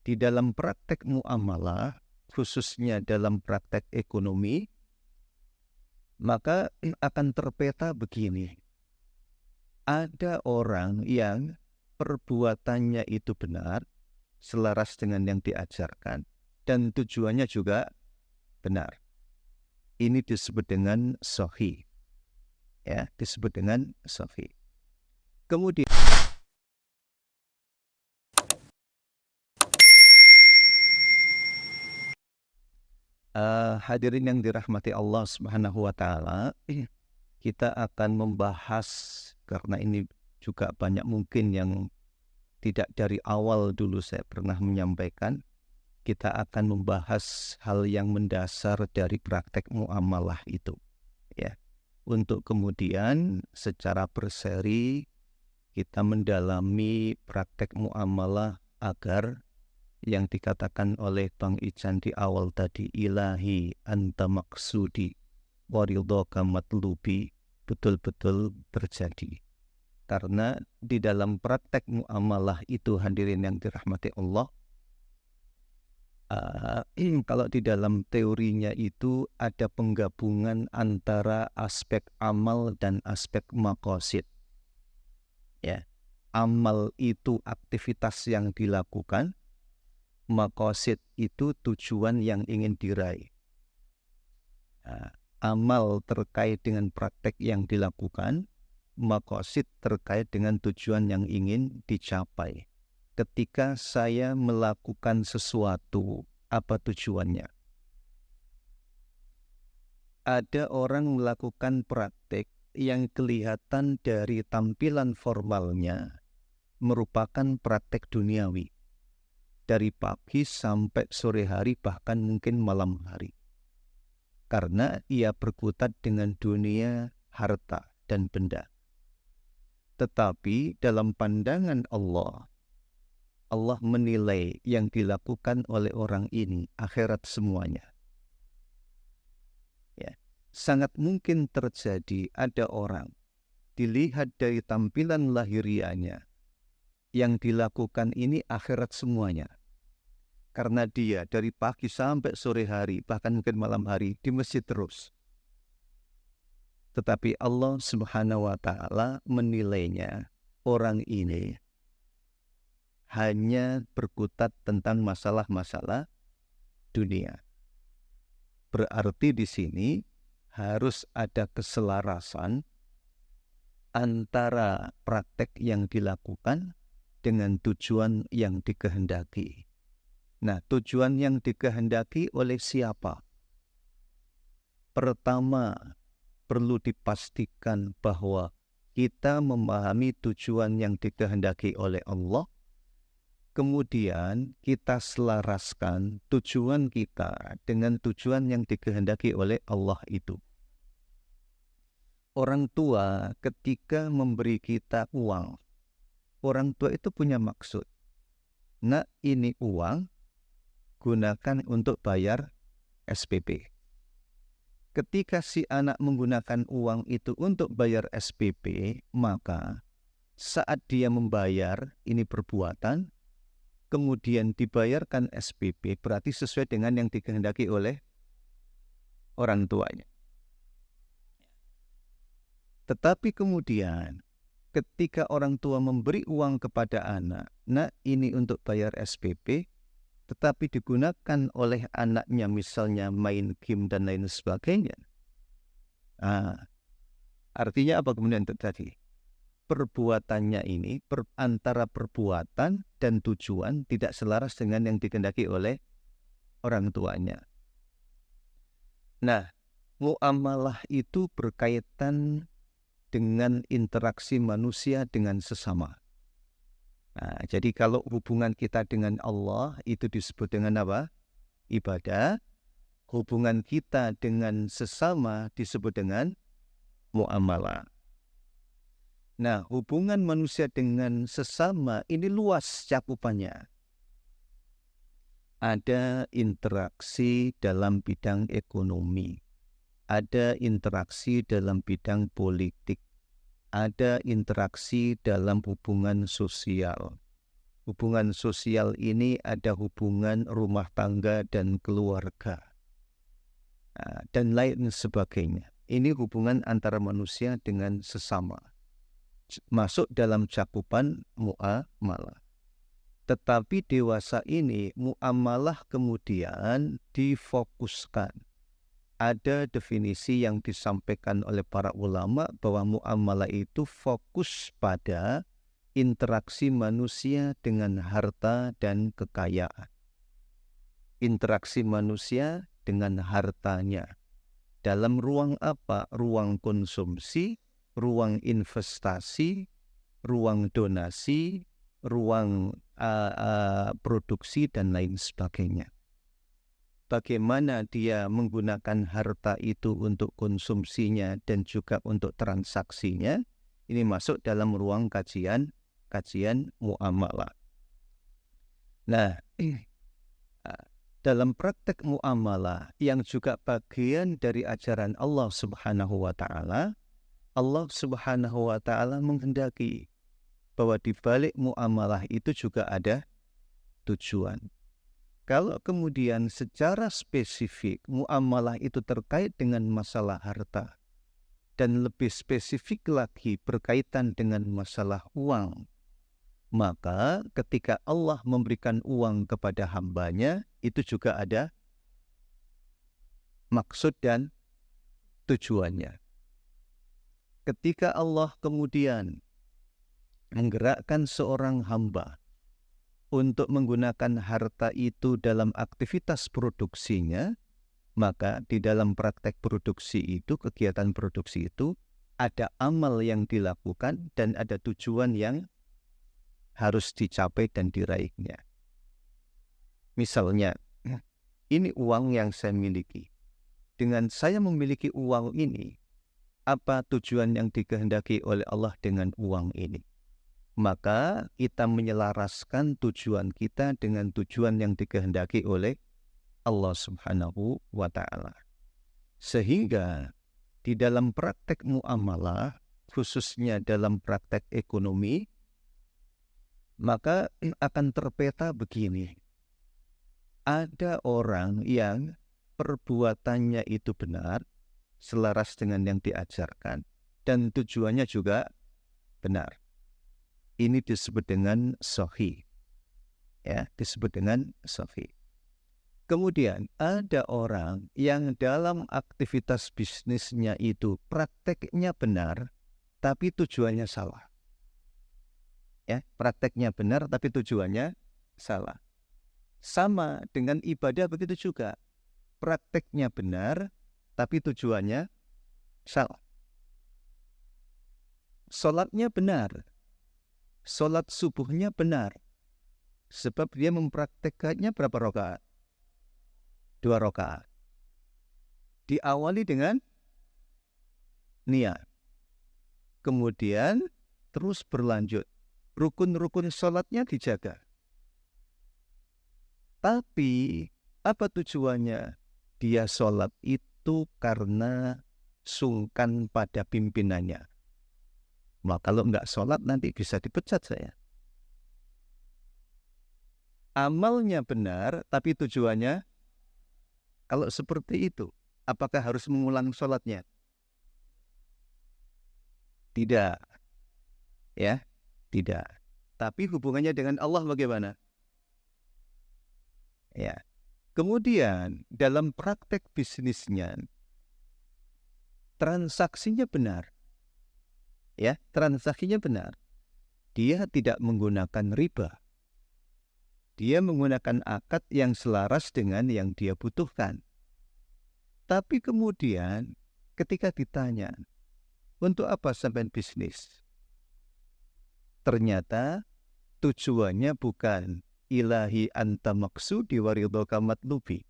di dalam praktek muamalah, khususnya dalam praktek ekonomi, maka akan terpeta begini. Ada orang yang perbuatannya itu benar, selaras dengan yang diajarkan, dan tujuannya juga benar. Ini disebut dengan sahih. Ya, disebut dengan sahih. Kemudian hadirin yang dirahmati Allah Subhanahu wa taala, kita akan membahas, karena ini juga banyak mungkin yang tidak dari awal dulu saya pernah menyampaikan, kita akan membahas hal yang mendasar dari praktek muamalah itu, ya. Untuk kemudian secara berseri kita mendalami praktek muamalah agar yang dikatakan oleh Bang Ican di awal tadi, ilahi anta maksudi waridhoka matlubi, betul-betul terjadi. Karena di dalam praktek muamalah itu, hadirin yang dirahmati Allah, kalau di dalam teorinya itu ada penggabungan antara aspek amal dan aspek maqasid. Ya, amal itu aktivitas yang dilakukan, maqasid itu tujuan yang ingin diraih. Amal terkait dengan praktek yang dilakukan, maqasid terkait dengan tujuan yang ingin dicapai. Ketika saya melakukan sesuatu, apa tujuannya? Ada orang melakukan praktek yang kelihatan dari tampilan formalnya merupakan praktek duniawi. Dari pagi sampai sore hari, bahkan mungkin malam hari. Karena ia berkutat dengan dunia, harta, dan benda. Tetapi dalam pandangan Allah, Allah menilai yang dilakukan oleh orang ini akhirat semuanya. Ya, sangat mungkin terjadi ada orang dilihat dari tampilan lahiriahnya, yang dilakukan ini akhirat semuanya. Karena dia dari pagi sampai sore hari, bahkan mungkin malam hari, di masjid terus. Tetapi Allah Subhanahu wa ta'ala menilainya, orang ini hanya berkutat tentang masalah-masalah dunia. Berarti di sini harus ada keselarasan antara praktek yang dilakukan dengan tujuan yang dikehendaki. Nah, tujuan yang dikehendaki oleh siapa? Pertama, perlu dipastikan bahwa kita memahami tujuan yang dikehendaki oleh Allah. Kemudian kita selaraskan tujuan kita dengan tujuan yang dikehendaki oleh Allah itu. Orang tua ketika memberi kita uang, orang tua itu punya maksud. Nah, ini uang gunakan untuk bayar SPP. Ketika si anak menggunakan uang itu untuk bayar SPP, maka saat dia membayar, ini perbuatan, kemudian dibayarkan SPP, berarti sesuai dengan yang dikehendaki oleh orang tuanya. Tetapi kemudian ketika orang tua memberi uang kepada anak, nah ini untuk bayar SPP, tetapi digunakan oleh anaknya misalnya main game dan lain sebagainya. Artinya apa kemudian terjadi? Perbuatannya ini antara perbuatan dan tujuan tidak selaras dengan yang dikehendaki oleh orang tuanya. Nah, muamalah itu berkaitan dengan interaksi manusia dengan sesama. Nah, jadi kalau hubungan kita dengan Allah itu disebut dengan apa? Ibadah. Hubungan kita dengan sesama disebut dengan muamalah. Nah, hubungan manusia dengan sesama ini luas cakupannya. Ada interaksi dalam bidang ekonomi, ada interaksi dalam bidang politik, ada interaksi dalam hubungan sosial, Hubungan sosial ini ada hubungan rumah tangga dan keluarga, dan lain sebagainya. Ini hubungan antara manusia dengan sesama, masuk dalam cakupan muamalah. Tetapi dewasa ini muamalah kemudian difokuskan. Ada definisi yang disampaikan oleh para ulama bahwa muamalah itu fokus pada interaksi manusia dengan harta dan kekayaan. Interaksi manusia dengan hartanya. Dalam ruang apa? Ruang konsumsi, ruang investasi, ruang donasi, ruang produksi, dan lain sebagainya. Bagaimana dia menggunakan harta itu untuk konsumsinya dan juga untuk transaksinya, ini masuk dalam ruang kajian muamalah. Nah, dalam praktek muamalah yang juga bagian dari ajaran Allah Subhanahu wa Ta'ala, Allah Subhanahu wa Ta'ala menghendaki bahwa di balik muamalah itu juga ada tujuan. Kalau kemudian secara spesifik muamalah itu terkait dengan masalah harta, dan lebih spesifik lagi berkaitan dengan masalah uang, maka ketika Allah memberikan uang kepada hambanya, itu juga ada maksud dan tujuannya. Ketika Allah kemudian menggerakkan seorang hamba untuk menggunakan harta itu dalam aktivitas produksinya, maka di dalam praktek produksi itu, kegiatan produksi itu, ada amal yang dilakukan dan ada tujuan yang harus dicapai dan diraihnya. Misalnya, ini uang yang saya miliki. Dengan saya memiliki uang ini, apa tujuan yang dikehendaki oleh Allah dengan uang ini? Maka kita menyelaraskan tujuan kita dengan tujuan yang dikehendaki oleh Allah Subhanahu wa Ta'ala. Sehingga di dalam praktek muamalah, khususnya dalam praktek ekonomi, maka akan terpeta begini. Ada orang yang perbuatannya itu benar, selaras dengan yang diajarkan, dan tujuannya juga benar. Ini disebut dengan sahih. Ya, disebut dengan sahih. Kemudian ada orang yang dalam aktivitas bisnisnya itu prakteknya benar, tapi tujuannya salah. Ya, prakteknya benar tapi tujuannya salah. Sama dengan ibadah begitu juga. Prakteknya benar tapi tujuannya salah. Sholatnya benar. Sholat subuhnya benar. Sebab dia mempraktekkannya berapa rakaat? 2 rakaat. Diawali dengan niat. Kemudian terus berlanjut. Rukun-rukun sholatnya dijaga. Tapi apa tujuannya? Dia sholat itu karena sungkan pada pimpinannya. Maka kalau enggak sholat nanti bisa dipecat saya. Amalnya benar, tapi tujuannya, kalau seperti itu, apakah harus mengulang sholatnya? Tidak. Ya, tidak. Tapi hubungannya dengan Allah bagaimana? Ya. Kemudian dalam praktek bisnisnya, transaksinya benar. Ya, transaksinya benar. Dia tidak menggunakan riba. Dia menggunakan akad yang selaras dengan yang dia butuhkan. Tapi kemudian ketika ditanya, untuk apa sampai bisnis? Ternyata tujuannya bukan ilahi anta maksudi waridhoka matlubi.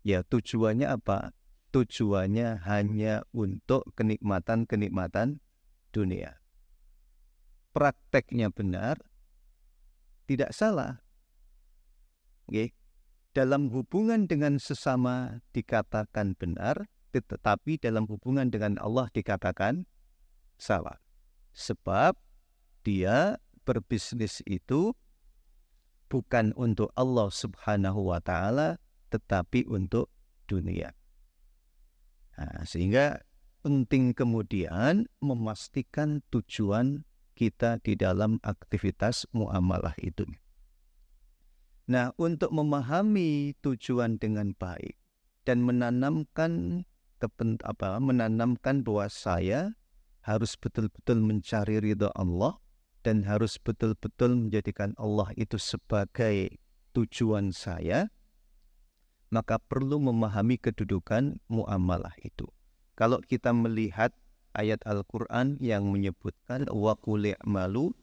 Ya, tujuannya apa? Tujuannya hanya untuk kenikmatan-kenikmatan dunia. Prakteknya benar, tidak salah. Okay. Dalam hubungan dengan sesama dikatakan benar, tetapi dalam hubungan dengan Allah dikatakan salah. Sebab dia berbisnis itu bukan untuk Allah Subhanahu wa Ta'ala, tetapi untuk dunia. Nah, sehingga penting kemudian memastikan tujuan kita di dalam aktivitas muamalah itu. Nah, untuk memahami tujuan dengan baik dan menanamkan bahwa saya harus betul-betul mencari ridha Allah dan harus betul-betul menjadikan Allah itu sebagai tujuan saya, maka perlu memahami kedudukan muamalah itu. Kalau kita melihat ayat Al-Quran yang menyebutkan wa qul i'malu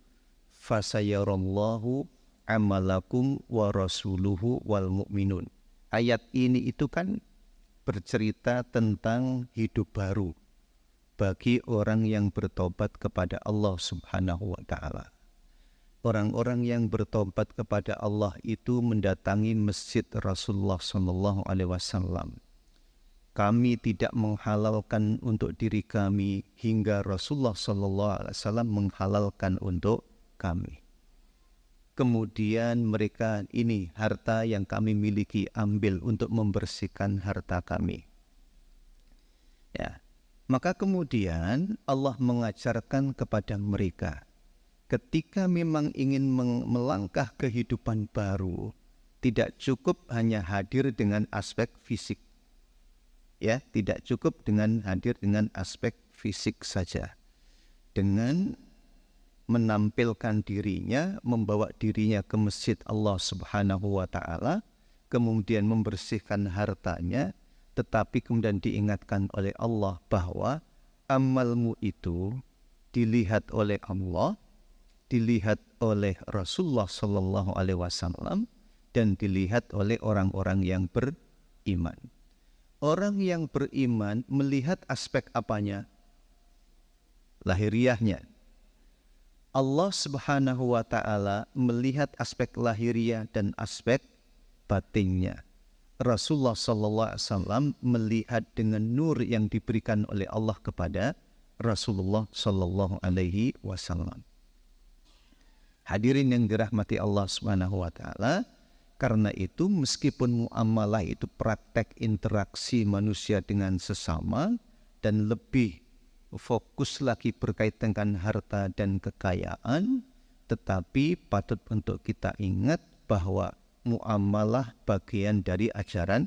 fasayarallahu amalakum wa rasuluhu wal mu'minun. Ayat ini itu kan bercerita tentang hidup baru bagi orang yang bertobat kepada Allah Subhanahu wa Ta'ala. Orang-orang yang bertobat kepada Allah itu mendatangi masjid Rasulullah Sallallahu Alaihi Wasallam. Kami tidak menghalalkan untuk diri kami hingga Rasulullah Sallallahu Alaihi Wasallam menghalalkan untuk kami. Kemudian mereka ini harta yang kami miliki ambil untuk membersihkan harta kami. Ya, maka kemudian Allah mengajarkan kepada mereka, ketika memang ingin melangkah kehidupan baru, tidak cukup hanya hadir dengan aspek fisik. Ya, tidak cukup dengan hadir dengan aspek fisik saja. Dengan menampilkan dirinya, membawa dirinya ke masjid Allah Subhanahu wa Ta'ala, kemudian membersihkan hartanya, tetapi kemudian diingatkan oleh Allah bahwa amalmu itu dilihat oleh Allah, dilihat oleh Rasulullah Sallallahu Alaihi Wasallam, dan dilihat oleh orang-orang yang beriman. Orang yang beriman melihat aspek apanya? Lahiriahnya. Allah Subhanahu wa Ta'ala melihat aspek lahiriah dan aspek batinnya. Rasulullah Sallallahu Alaihi Wasallam melihat dengan nur yang diberikan oleh Allah kepada Rasulullah Sallallahu Alaihi Wasallam. Hadirin yang dirahmati Allah Subhanahu wa Ta'ala, karena itu meskipun muamalah itu praktek interaksi manusia dengan sesama dan lebih fokus lagi berkaitan dengan harta dan kekayaan, tetapi patut untuk kita ingat bahwa muamalah bagian dari ajaran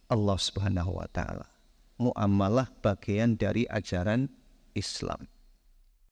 Allah Subhanahu wa Ta'ala. Muamalah bagian dari ajaran Islam.